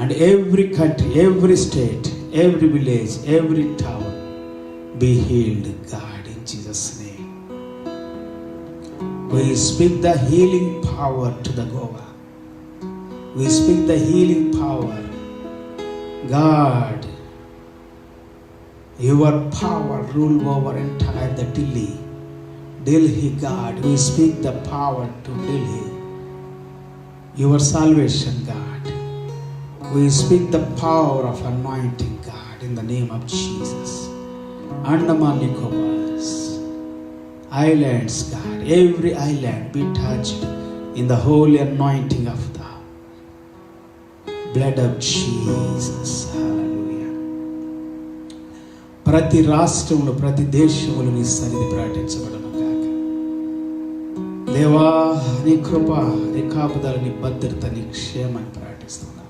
And every country, every state, every village, every town be healed, God, in Jesus' name. We speak the healing power to the Goa. We speak the healing power. God, your power rule over entire the Delhi, God. We speak the power to Delhi. Your salvation, God. We speak the power of anointing, God, in the name of Jesus. Andaman Nicobar's islands, God, every island be touched in the holy anointing of the blood of Jesus. Hallelujah. ప్రతి రాష్ట్రంలో, ప్రతి దేశంలో నీ సన్నిధి ప్రకటించబడను కాక. దేవా, నీ కృప, నీ కాపుదల, నీ భద్రత, నీ క్షేమాన్ని ప్రకటిస్తున్నాను.